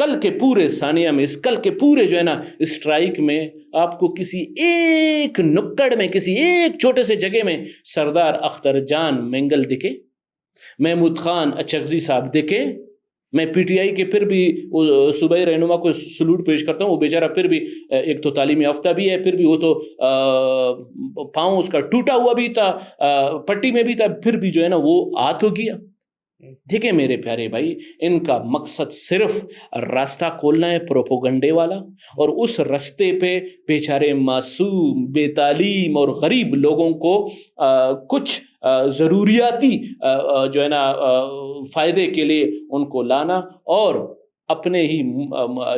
کل کے پورے ثانیہ میں، اس کل کے پورے جو ہے نا اسٹرائک میں آپ کو کسی ایک نکڑ میں، کسی ایک چھوٹے سے جگہ میں سردار اختر جان مینگل دکھے، محمود خان اچکزئی صاحب دکھے؟ میں پی ٹی آئی کے پھر بھی صوبائی رہنما کو سلوٹ پیش کرتا ہوں، وہ بیچارہ پھر بھی ایک تو تعلیمی یافتہ بھی ہے، پھر بھی وہ تو پاؤں اس کا ٹوٹا ہوا بھی تھا، پٹی میں بھی تھا، پھر بھی جو ہے نا وہ ہاتھ ہو گیا۔ دیکھیں میرے پیارے بھائی، ان کا مقصد صرف راستہ کھولنا ہے پروپوگنڈے والا، اور اس راستے پہ بیچارے معصوم، بے تعلیم اور غریب لوگوں کو کچھ ضروریاتی جو ہے نا فائدے کے لیے ان کو لانا، اور اپنے ہی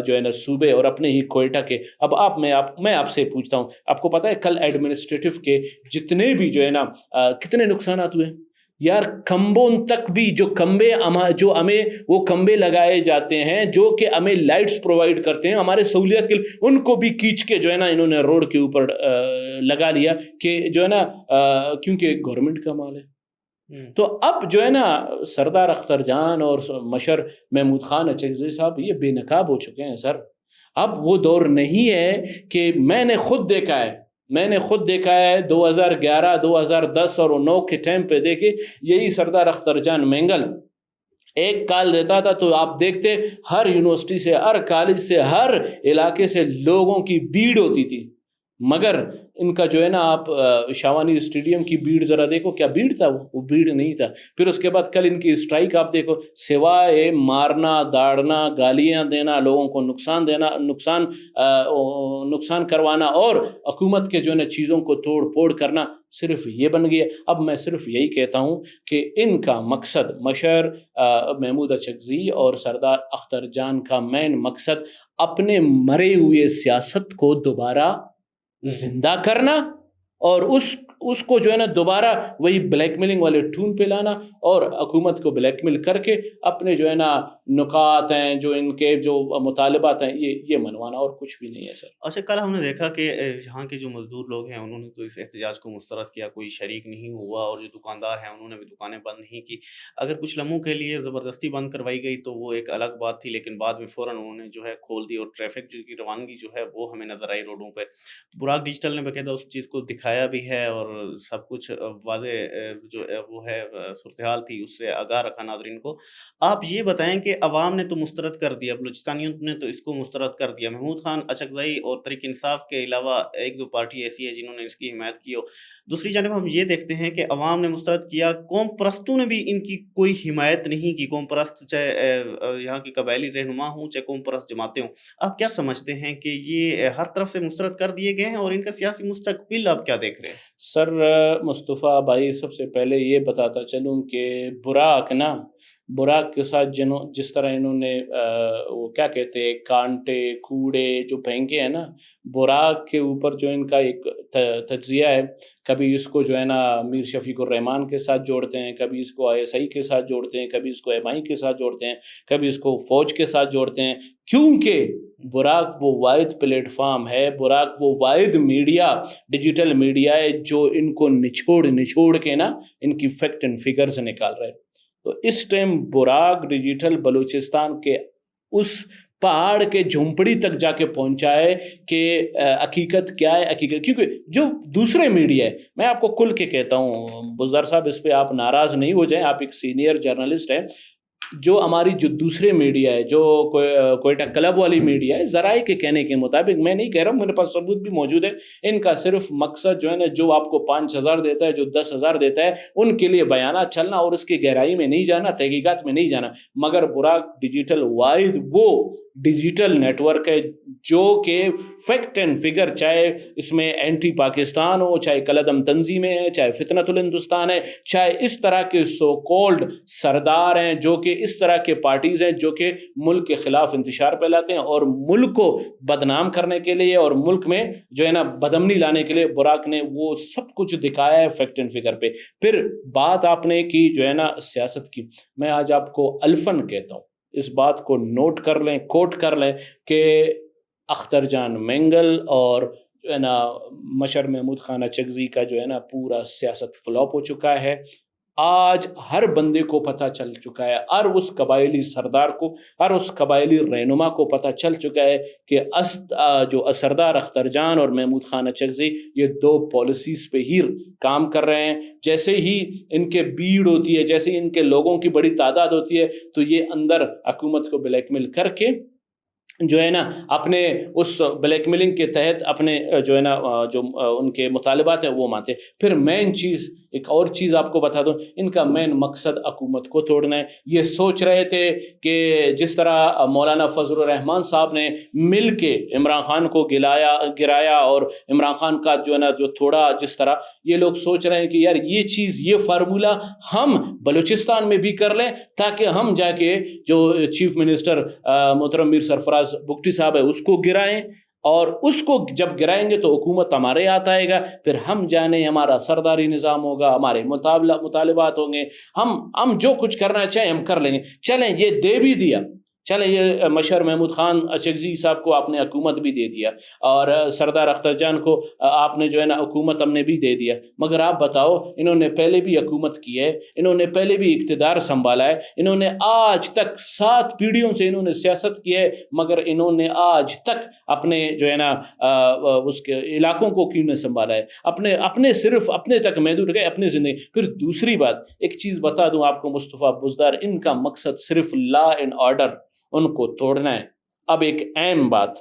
جو ہے نا صوبے اور اپنے ہی کوئٹہ کے۔ اب میں آپ سے پوچھتا ہوں، آپ کو پتہ ہے کل ایڈمنسٹریٹو کے جتنے بھی جو ہے نا کتنے نقصانات ہوئے یار؟ کھمبوں تک بھی جو ہمیں وہ کھمبے لگائے جاتے ہیں جو کہ ہمیں لائٹس پرووائڈ کرتے ہیں ہمارے سہولیت کے لیے، ان کو بھی کھینچ کے جو ہے نا انہوں نے روڈ کے اوپر لگا لیا کہ جو ہے نا کیونکہ گورنمنٹ کا مال ہے۔ تو اب جو ہے نا سردار اختر جان اور مشر محمود خان اچکزئی صاحب یہ بے نقاب ہو چکے ہیں سر۔ اب وہ دور نہیں ہے کہ میں نے خود دیکھا ہے 2011 2010 اور 2009 کے ٹائم پہ دیکھے، یہی سردار اختر جان مینگل ایک کال دیتا تھا تو آپ دیکھتے ہر یونیورسٹی سے، ہر کالج سے، ہر علاقے سے لوگوں کی بھیڑ ہوتی تھی۔ مگر ان کا جو ہے نا آپ شاوانی اسٹیڈیم کی بھیڑ ذرا دیکھو، کیا بھیڑ تھا؟ وہ بھیڑ نہیں تھا۔ پھر اس کے بعد کل ان کی اسٹرائک آپ دیکھو، سوائے مارنا، داڑنا، گالیاں دینا، لوگوں کو نقصان دینا، نقصان کروانا اور حکومت کے جو ہے نا چیزوں کو توڑ پھوڑ کرنا، صرف یہ بن گیا۔ اب میں صرف یہی کہتا ہوں کہ ان کا مقصد، مشر محمود اچکزئی اور سردار اختر جان کا مین مقصد اپنے مرے ہوئے سیاست کو دوبارہ زندہ کرنا، اور اس کو جو ہے نا دوبارہ وہی بلیک میلنگ والے ٹون پہ لانا، اور حکومت کو بلیک میل کر کے اپنے جو ہے نا نکات ہیں، جو ان کے جو مطالبات ہیں، یہ منوانا، اور کچھ بھی نہیں ہے سر۔ اچھا، کل ہم نے دیکھا کہ یہاں کے جو مزدور لوگ ہیں انہوں نے تو اس احتجاج کو مسترد کیا، کوئی شریک نہیں ہوا، اور جو دکاندار ہیں انہوں نے بھی دکانیں بند نہیں کی۔ اگر کچھ لمحوں کے لیے زبردستی بند کروائی گئی تو وہ ایک الگ بات تھی، لیکن بعد میں فوراً انہوں نے جو ہے کھول دی، اور ٹریفک کی روانگی جو ہے وہ ہمیں نظر آئی روڈوں پہ۔ براک ڈیجیٹل نے باقاعدہ اس چیز کو دکھایا بھی ہے، اور سب کچھ واضح جو وہ ہے صورتحال تھی اس سے آگاہ رکھا ناظرین کو۔ آپ یہ بتائیں کہ عوام نے تو مسترد کر دیا، بلوچستانیوں نے تو اس کو مسترد کر دیا، محمود خان اچکزئی اور تحریک انصاف کے علاوہ ایک دو پارٹی ایسی ہے جنہوں نے اس کی حمایت کی ہو۔ دوسری جانب ہم یہ دیکھتے ہیں کہ عوام نے مسترد کیا، قوم پرستوں نے بھی ان کی کوئی حمایت نہیں کی، قوم پرست چاہے یہاں کے قبائلی رہنما ہوں چاہے قوم پرست جماعتیں ہوں۔ آپ کیا سمجھتے ہیں کہ یہ ہر طرف سے مسترد کر دیے گئے ہیں، اور ان کا سیاسی مستقبل آپ کیا دیکھ رہے ہیں؟ سر مصطفیٰ بھائی، سب سے پہلے یہ بتاتا چلوں کہ براک کے ساتھ جس طرح انہوں نے وہ کیا کہتے ہیں کانٹے کوڑے جو پھینکے ہیں نا، براک کے اوپر جو ان کا ایک تجزیہ ہے، کبھی اس کو جو ہے نا میر شفیق الرحمان کے ساتھ جوڑتے ہیں، کبھی اس کو ISI کے ساتھ جوڑتے ہیں، کبھی اس کو MI کے ساتھ جوڑتے ہیں، کبھی اس کو فوج کے ساتھ جوڑتے ہیں، کیونکہ براک وہ واحد پلیٹ فارم ہے، براک وہ واحد میڈیا، ڈیجیٹل میڈیا ہے جو ان کو نچوڑ کے نا ان کی فیکٹ اینڈ فگرز نکال رہے۔ تو اس ٹائم براک ڈیجیٹل بلوچستان کے اس پہاڑ کے جھونپڑی تک جا کے پہنچا ہے کہ حقیقت کیا ہے، حقیقت، کیونکہ جو دوسرے میڈیا ہے، میں آپ کو کھل کے کہتا ہوں بزدار صاحب، اس پہ آپ ناراض نہیں ہو جائیں، آپ ایک سینئر جرنلسٹ ہیں، جو ہماری جو دوسرے میڈیا ہے، جو کوئٹہ کلب والی میڈیا ہے، ذرائع کے کہنے کے مطابق، میں نہیں کہہ رہا ہوں، میرے پاس ثبوت بھی موجود ہے، ان کا صرف مقصد جو ہے نا، جو آپ کو 5,000 دیتا ہے، جو 10,000 دیتا ہے، ان کے لیے بیانات چلنا اور اس کی گہرائی میں نہیں جانا، تحقیقات میں نہیں جانا۔ مگر براک ڈیجیٹل واحد وہ ڈیجیٹل نیٹ ورک ہے جو کہ فیکٹ اینڈ فگر، چاہے اس میں اینٹی پاکستان ہو، چاہے کلعدم تنظیمیں ہیں، چاہے فتنۃ الہندوستان ہے، چاہے اس طرح کے سو کولڈ سردار ہیں جو کہ اس طرح کے پارٹیز ہیں جو کہ ملک کے خلاف انتشار پھیلاتے ہیں اور ملک کو بدنام کرنے کے لیے اور ملک میں جو ہے نا بدامنی لانے کے لیے براک نے وہ سب کچھ دکھایا ہے فیکٹ اینڈ فگر پہ۔ پھر بات آپ نے کی جو ہے نا سیاست کی، میں آج آپ کو الفن کہتا ہوں، اس بات کو نوٹ کر لیں، کوٹ کر لیں کہ اختر جان مینگل اور جو ہے نا مشر محمود خان اچکزئی کا جو ہے نا پورا سیاست فلاپ ہو چکا ہے۔ آج ہر بندے کو پتہ چل چکا ہے، ہر اس قبائلی سردار کو، ہر اس قبائلی رہنما کو پتہ چل چکا ہے کہ جو سردار اختر جان اور محمود خان اچکزئی یہ دو پالیسیز پہ ہی کام کر رہے ہیں. جیسے ہی ان کے بھیڑ ہوتی ہے، جیسے ہی ان کے لوگوں کی بڑی تعداد ہوتی ہے، تو یہ اندر حکومت کو بلیک میل کر کے جو ہے نا اپنے اس بلیک میلنگ کے تحت اپنے جو ہے نا جو ان کے مطالبات ہیں وہ مانتے. پھر مین چیز، ایک اور چیز آپ کو بتا دوں، ان کا مین مقصد حکومت کو توڑنا ہے. یہ سوچ رہے تھے کہ جس طرح مولانا فضل الرحمان صاحب نے مل کے عمران خان کو گرایا اور عمران خان کا جو ہے نا جو تھوڑا، جس طرح یہ لوگ سوچ رہے ہیں کہ یار یہ چیز، یہ فارمولہ ہم بلوچستان میں بھی کر لیں تاکہ ہم جا کے جو چیف منسٹر محترم میر سرفراز بگٹی صاحب ہے اس کو گرائیں، اور اس کو جب گرائیں گے تو حکومت ہمارے ہاتھ آئے گا، پھر ہم جانے ہمارا سرداری نظام ہوگا، ہمارے مطالبات ہوں گے، ہم جو کچھ کرنا چاہیں ہم کر لیں گے. چلیں یہ دے بھی دیا، چلیں یہ مشر محمود خان اچکزئی صاحب کو آپ نے حکومت بھی دے دیا، اور سردار اختر جان کو آپ نے جو ہے نا حکومت ہم نے بھی دے دیا. مگر آپ بتاؤ، انہوں نے پہلے بھی حکومت کی ہے، انہوں نے پہلے بھی اقتدار سنبھالا ہے، انہوں نے آج تک 7 پیڑھیوں سے انہوں نے سیاست کی ہے، مگر انہوں نے آج تک اپنے جو ہے نا اس کے علاقوں کو کیوں نہیں سنبھالا ہے، اپنے صرف اپنے تک محدود گئے اپنی زندگی. پھر دوسری بات ایک چیز بتا دوں آپ کو مصطفیٰ بزدار، ان کا مقصد صرف لا اینڈ آرڈر ان کو توڑنا ہے. اب ایک اہم بات،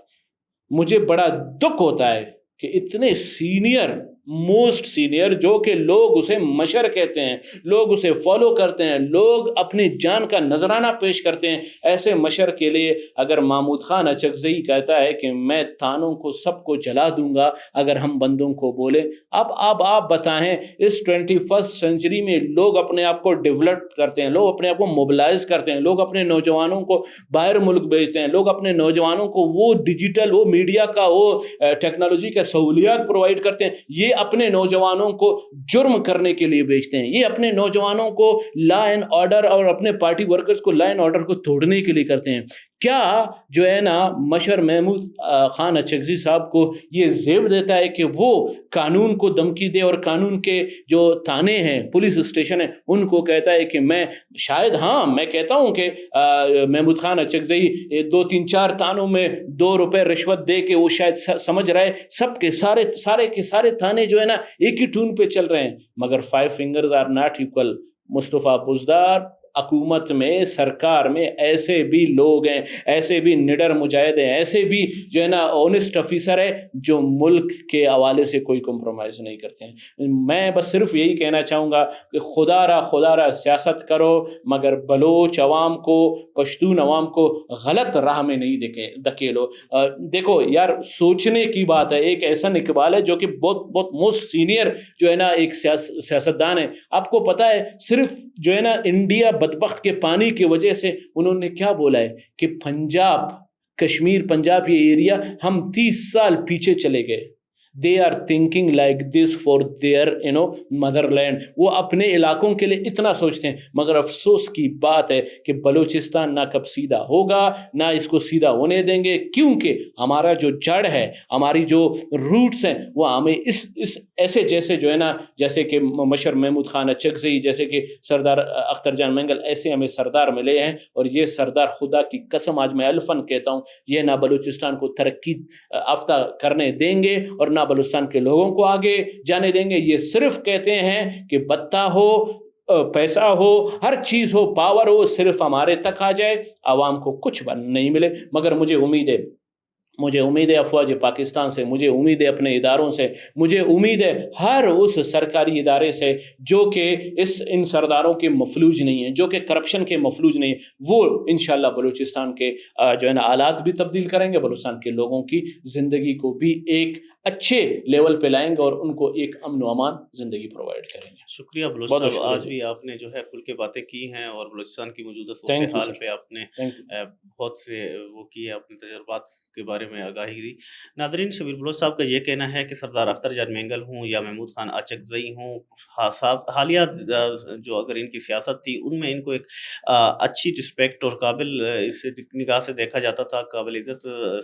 مجھے بڑا دکھ ہوتا ہے کہ اتنے سینئر، موسٹ سینئر، جو کہ لوگ اسے مشر کہتے ہیں، لوگ اسے فالو کرتے ہیں، لوگ اپنی جان کا نذرانہ پیش کرتے ہیں، ایسے مشر کے لیے اگر محمود خان اچکزئی کہتا ہے کہ میں تھانوں کو سب کو جلا دوں گا اگر ہم بندوں کو بولے. اب آپ بتائیں، اس 21 سینچری میں لوگ اپنے آپ کو ڈیولپ کرتے ہیں، لوگ اپنے آپ کو موبلائز کرتے ہیں، لوگ اپنے نوجوانوں کو باہر ملک بھیجتے ہیں، لوگ اپنے نوجوانوں کو وہ ڈیجیٹل، وہ میڈیا کا، وہ ٹیکنالوجی کا سہولیات پرووائڈ کرتے ہیں. یہ اپنے نوجوانوں کو جرم کرنے کے لیے بھیجتے ہیں، یہ اپنے نوجوانوں کو لا اینڈ آرڈر اور اپنے پارٹی ورکرز کو لا اینڈ آرڈر کو توڑنے کے لیے کرتے ہیں. کیا جو ہے نا مشر محمود خان اچکزئی صاحب کو یہ زیب دیتا ہے کہ وہ قانون کو دھمکی دے اور قانون کے جو تھانے ہیں، پولیس اسٹیشن ہیں، ان کو کہتا ہے کہ میں شاید، ہاں میں کہتا ہوں کہ محمود خان اچکزئی 2-3-4 تھانوں میں 2 روپے رشوت دے کے وہ شاید سمجھ رہا ہے سب کے سارے کے سارے تھانے جو ہے نا ایک ہی ٹون پہ چل رہے ہیں. مگر 5 fingers are not equal. مصطفیٰ بزدار، حکومت میں، سرکار میں ایسے بھی لوگ ہیں، ایسے بھی نڈر مجاہد ہیں، ایسے بھی جو ہے نا اونسٹ افیسر ہے جو ملک کے حوالے سے کوئی کمپرومائز نہیں کرتے ہیں. میں بس صرف یہی کہنا چاہوں گا کہ خدا را سیاست کرو، مگر بلوچ عوام کو، پشتون عوام کو غلط راہ میں نہیں دھکیلو. دیکھو یار، سوچنے کی بات ہے. ایک ایسا اقبال ہے جو کہ بہت موسٹ سینئر جو ہے نا ایک سیاستدان ہے. آپ کو پتا ہے صرف جو ہے نا انڈیا بدبخت کے پانی کی وجہ سے انہوں نے کیا بولا ہے کہ کشمیر، پنجاب یہ ایریا ہم 30 سال پیچھے چلے گئے. they are thinking like this for their mother land. وہ اپنے علاقوں کے لیے اتنا سوچتے ہیں. مگر افسوس کی بات ہے کہ بلوچستان نہ کب سیدھا ہوگا، نہ اس کو سیدھا ہونے دیں گے، کیونکہ ہمارا جو جڑ ہے، ہماری جو روٹس ہیں، وہ ہمیں اس ایسے جیسے جو ہے نا، جیسے کہ مشر محمود خان اچکزئی، جیسے کہ سردار اختر جان مینگل، ایسے ہمیں سردار ملے ہیں. اور یہ سردار، خدا کی قسم آج میں الفن کہتا ہوں، یہ نہ بلوچستان کو ترقی یافتہ کرنے دیں گے اور نہ بلوچستان کے لوگوں کو آگے جانے دیں گے. یہ صرف کہتے ہیں کہ بتہ ہو، پیسہ ہو، ہر چیز ہو، پاور ہو، صرف ہمارے تک آ جائے، عوام کو کچھ نہیں ملے. مگر مجھے امید ہے افواج پاکستان سے، مجھے امید ہے اپنے اداروں سے، مجھے امید ہے ہر اس سرکاری ادارے سے جو کہ ان سرداروں کے مفلوج نہیں ہیں، جو کہ کرپشن کے مفلوج نہیں ہیں. وہ انشاءاللہ بلوچستان کے جو ہے نا حالات بھی تبدیل کریں گے، بلوچستان کے لوگوں کی زندگی کو بھی ایک اچھے لیول پہ لائیں گے اور ان کو ایک امن و امان زندگی پرووائڈ کریں گے. شکریہ بلوچ صاحب، آج بھی آپ نے جو ہے کھل کے باتیں کی ہیں اور بلوچستان کی موجودہ صورتحال پہ آپ نے بہت سے وہ کیے، اپنے تجربات کے بارے میں آگاہی دی. ناظرین، شبیر بلوچ صاحب کا یہ کہنا ہے کہ سردار اختر جان مینگل ہوں یا محمود خان اچکزئی ہوں، حالیہ جو اگر ان کی سیاست تھی ان میں ان کو ایک اچھی رسپیکٹ اور قابل اس نگاہ سے دیکھا جاتا تھا، قابل عزت